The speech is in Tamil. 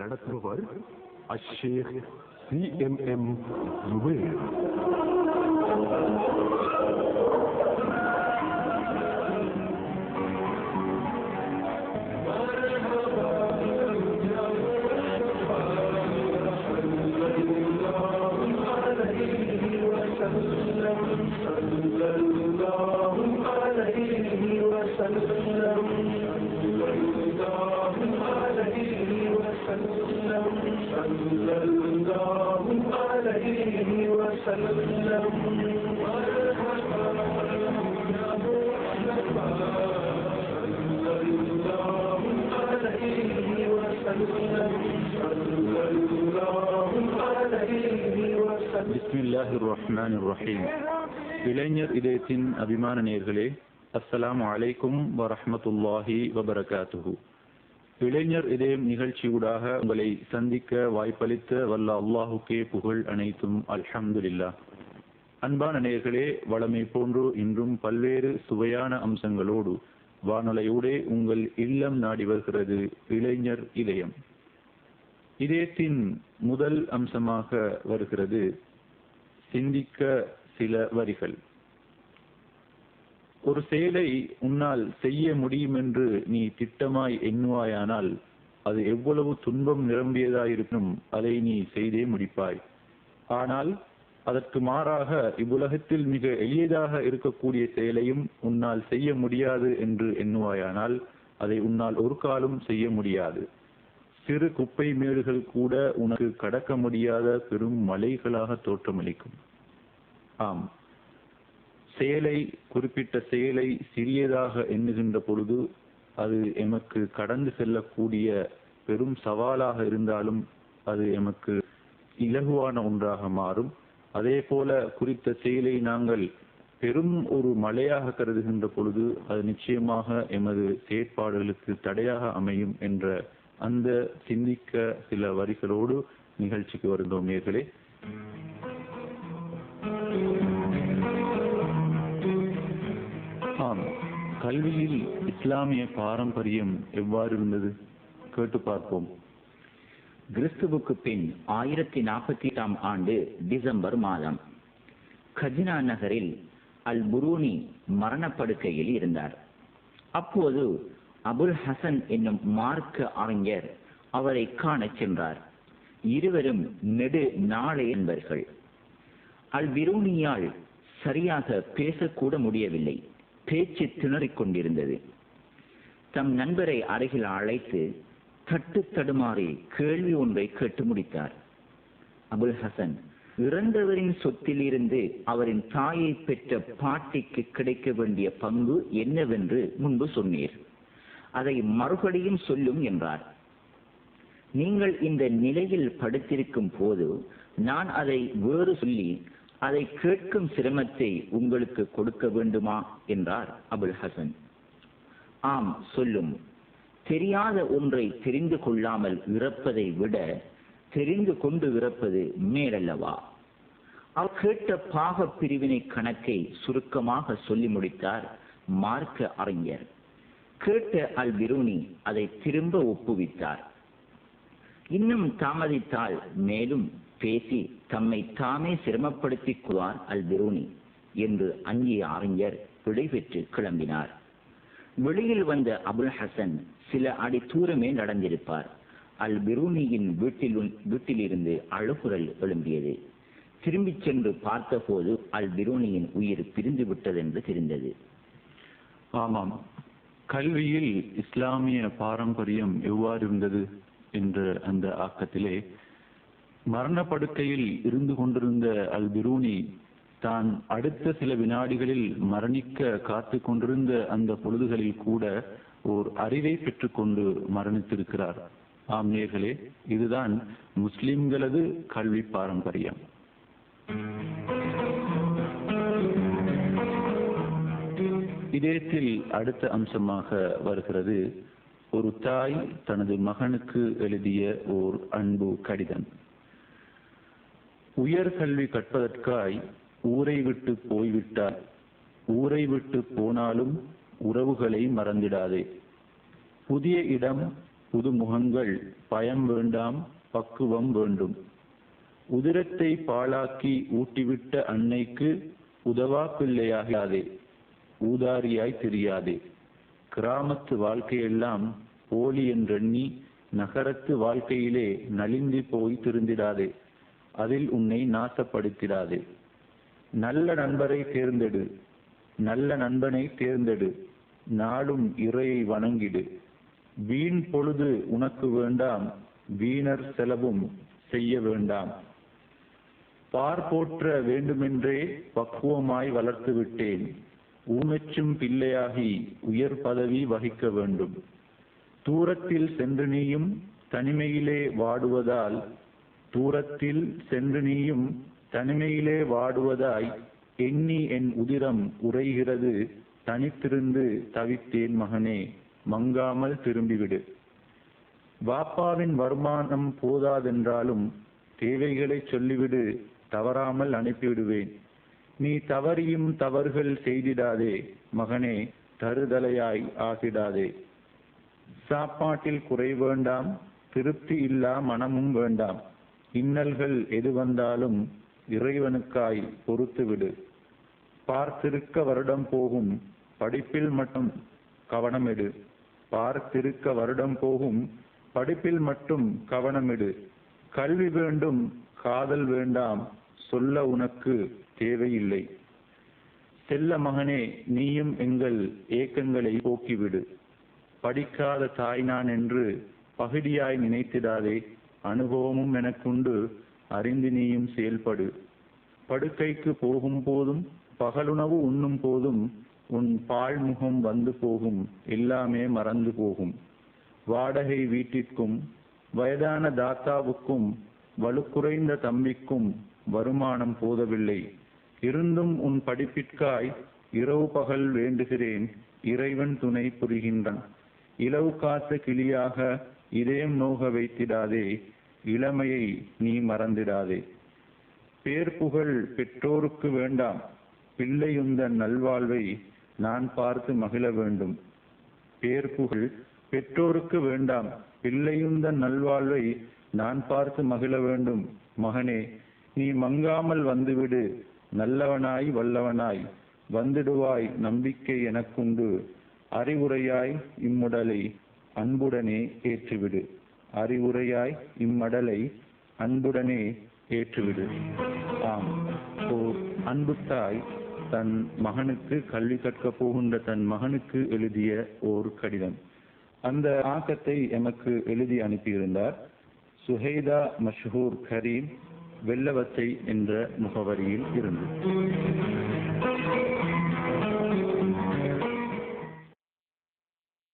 நடத்துபவர் அஷேக் CMM ஜுபைர். பிஸ்மில்லாஹிர் ரஹ்மானிர் ரஹீம். இளைஞர் இதயத்தின் அபிமான நேயர்களே, அஸ்ஸலாமு அலைக்கும் வரஹ்மத்துல்லாஹி வபரகாத்துஹு. இளைஞர் இதயம் நிகழ்ச்சியூடாக உங்களை சந்திக்க வாய்ப்பளித்த வல்ல அல்லாஹுக்கே புகழ் அனைத்தும் அல்ஹம்துலில்லாஹ். அன்பான நேயர்களே, வளமை போன்று இன்றும் பல்வேறு சுவையான அம்சங்களோடு வானொலியூடே உங்கள் இல்லம் நாடி வருகிறது இளைஞர் இதயம். இதயத்தின் முதல் அம்சமாக வருகிறது சிந்திக்க சில வரிகள். ஒரு செயலை உன்னால் செய்ய முடியும் என்று நீ திட்டமாய் எண்ணுவாயானால் அது எவ்வளவு துன்பம் நிரம்பியதாயிருக்கும் அதை நீ செய்தே முடிப்பாய். ஆனால் அதற்கு மாறாக இவ்வுலகத்தில் மிக எளியதாக இருக்கக்கூடிய செயலையும் உன்னால் செய்ய முடியாது என்று எண்ணுவாயானால் அதை உன்னால் ஒரு காலம் செய்ய முடியாது. சிறு குப்பை மேடுகள் கூட உனக்கு கடக்க முடியாத பெரும் மலைகளாக தோற்றமளிக்கும். ஆம், குறிப்பிட்ட செயலை சிறியதாக எண்ணுகின்ற பொழுது அது எமக்கு கடந்து செல்லக்கூடிய பெரும் சவாலாக இருந்தாலும் அது எமக்கு இலகுவான ஒன்றாக மாறும். அதே போல குறித்த செயலை நாங்கள் பெரும் ஒரு மலையாக கருதுகின்ற பொழுது அது நிச்சயமாக எமது செயற்பாடுகளுக்கு தடையாக அமையும் என்ற அந்த சிந்திக்க சில வரிகளோடு நிகழ்ச்சிக்கு வருகிறோம் நேயர்களே. ஆம், கல்வியில் இஸ்லாமிய பாரம்பரியம் எவ்வாறு இருந்தது கேட்டு பார்ப்போம். கிறிஸ்துவுக்கு பின் 1048 ஆண்டு டிசம்பர் மாதம் கஜினா நகரில் அல் புரூனி மரணப்படுக்கையில் இருந்தார். அப்போது அபுல் ஹசன் என்னும் மார்க்க அறிஞர் அவரை காண சென்றார். இருவரும் நெடு நாளை என்பர்கள். அல் பிரூனியால் சரியாக பேசக்கூட முடியவில்லை. பேச்சு திணறிக் கொண்டிருந்தது. தம் நண்பரை அருகில் அழைத்து தட்டு தடுமாறி கேள்வி ஒன்றை கேட்டு முடித்தார். அபுல் ஹசன், இறந்தவரின் சொத்தில் இருந்து அவரின் தாயை பெற்ற பாட்டிக்கு கிடைக்க வேண்டிய பங்கு என்னவென்று முன்பு சொன்னீர். அதை மறுபடியும் சொல்லும் என்றார். நீங்கள் இந்த நிலையில் படுத்திருக்கும் போது நான் அதை வேறு சொல்லி அதை கேட்கும் சிரமத்தை உங்களுக்கு கொடுக்க வேண்டுமா என்றார் அபுல் ஹசன். ஆம், சொல்லும். தெரியாத ஒன்றை தெரிந்து கொள்ளாமல் இறப்பதை விட தெரிந்து கொண்டு இறப்பது மேலல்லவா? அவர் கேட்ட பாக பிரிவினை கணக்கை சுருக்கமாக சொல்லி முடித்தார் மார்க்க அறிஞர். கேட்ட அல் பிரூனி அதை திரும்ப ஒப்புவித்தார். இன்னும் தாமதித்தால் மேலும் பேசி தம்மை தாமே சிரமப்படுத்திக் கொள்வார் அல் பிரூனி என்று அஞ்சிய அறிஞர் விடைபெற்று கிளம்பினார். வெளியில் வந்த அபுல் ஹசன் சில அடி தூரமே நடந்திருப்பார். அல் பிரூனியின் வீட்டிலிருந்து அழுகுரல் எழும்பியது. திரும்பிச் சென்று பார்த்தபோது அல் பிரூனியின் உயிர் பிரிந்து விட்டது என்று தெரிந்தது. ஆமாம், கல்வியில் இஸ்லாமிய பாரம்பரியம் எவ்வாறு இருந்தது என்ற அந்த ஆக்கத்திலே மரணப்படுக்கையில் இருந்து கொண்டிருந்த அல் பிரூனி தான் அடுத்த சில வினாடிகளில் மரணிக்க காத்து கொண்டிருந்த அந்த பொழுதுகளில் கூட ஓர் அறிவை பெற்றுக்கொண்டு மரணித்திருக்கிறார். ஆம் நேயர்களே, இதுதான் முஸ்லிம்களது கல்வி பாரம்பரியம். இதயத்தில் அடுத்த அம்சமாக வருகிறது ஒரு தாய் தனது மகனுக்கு எழுதிய ஓர் அன்பு கடிதம். உயர்கல்வி கற்பதற்காய் ஊரை விட்டு போய்விட்டாய். ஊரை விட்டு போனாலும் உறவுகளை மறந்திடாதே. புதிய இடம், புதுமுகங்கள், பயம் வேண்டாம், பக்குவம் வேண்டும். உதிரத்தை பாழாக்கி ஊட்டிவிட்ட அன்னைக்கு உதவா பிள்ளையாகாதே, ஊதாரியாய் தெரியாதே. கிராமத்து வாழ்க்கையெல்லாம் போலி என்றெண்ணி நகரத்து வாழ்க்கையிலே நலிந்து போய் திருந்திடாதே, அதில் உன்னை நாசப்படுத்திடாதே. நல்ல நண்பரை தேர்ந்தெடு, நல்ல நண்பனை தேர்ந்தெடு, நாளும் இறையை வணங்கிடு. வீண் பொழுது உனக்கு வேண்டாம், வீணர் செலவும் செய்ய வேண்டாம். போற்ற வேண்டுமென்றே பக்குவமாய் வளர்த்து விட்டேன், ஊமெச்சும் பிள்ளையாகி உயர் பதவி வகிக்க வேண்டும். தூரத்தில் சென்று நீயும் தனிமையிலே வாடுவதால், தூரத்தில் சென்று நீயும் தனிமையிலே வாடுவதாய் எண்ணி என் உதிரம் உறைகிறது. தனித்திருந்து தவித்தேன் மகனே, மங்காமல் திரும்பிவிடு. வாப்பாவின் வருமானம் போதாதென்றாலும் தேவைகளை சொல்லிவிடு, தவறாமல் அனுப்பிவிடுவேன். நீ தவறியும் தவறுகள் செய்திடாதே மகனே, தருதலையாய் ஆகிடாதே. சாப்பாட்டில் குறை வேண்டாம், திருப்தி இல்லா மனமும் வேண்டாம். இன்னல்கள் எது வந்தாலும் இறைவனுக்காய் பொறுத்துவிடு. பார்த்திருக்க வருடம் போகும், படிப்பில் மட்டும் கவனமிடு. பார்த்திருக்க வருடம் போகும், படிப்பில் மட்டும் கவனமிடு. கல்வி வேண்டும், காதல் வேண்டாம், சொல்ல உனக்கு தேவையில்லை. செல்ல மகனே, நீயும் எங்கள் ஏக்கங்களை போக்கிவிடு. படிக்காத தாய் நான் என்று பகுதியாய் நினைத்திடாதே, அனுபவமும் எனக்குண்டு, அறிந்து நீயும் செயல்படு. படுக்கைக்கு போகும் போதும் பகலுணவு உண்ணும் போதும் உன் பாழ்முகம் வந்து போகும், எல்லாமே மறந்து போகும். வாடகை வீட்டிற்கும் வயதான தாத்தாவுக்கும் வலுக்குறைந்த தம்பிக்கும் வருமானம் போதவில்லை. இருந்தும் உன் படிப்பிற்காய் இரவு பகல் வேண்டுகிறேன், இறைவன் துணை புரிகின்றான். இலவு காத்த கிளியாக இதயம் நோக வைத்திடாதே, இளமையை நீ மறந்திடாதே. பேர்புகழ் பெற்றோருக்கு வேண்டாம், பிள்ளையுந்தன் நல்வாழ்வை நான் பார்த்து மகிழ வேண்டும். பேர்புகழ் பெற்றோருக்கு வேண்டாம், பிள்ளையுந்தன் நல்வாழ்வை நான் பார்த்து மகிழ வேண்டும். மகனே, நீ மங்காமல் வந்துவிடு, நல்லவனாய் வல்லவனாய் வந்துடுவாய், நம்பிக்கை எனக்குண்டு. அறிவுரையாய் இம்முடலை அன்புடனே ஏற்றுவிடு. அறிவுரையாய் இம்மடலை அன்புடனே ஏற்றுவிடு. ஆம், ஓர் அன்பு தாய் தன் மகனுக்கு கல்வி கற்க போகின்ற தன் மகனுக்கு எழுதிய ஓர் கடிதம். அந்த ஆக்கத்தை எமக்கு எழுதி அனுப்பியிருந்தார் சுஹைதா மஷ்ஹூர் கரீம், வெள்ளவத்தை என்ற முகவரியில் இருந்து.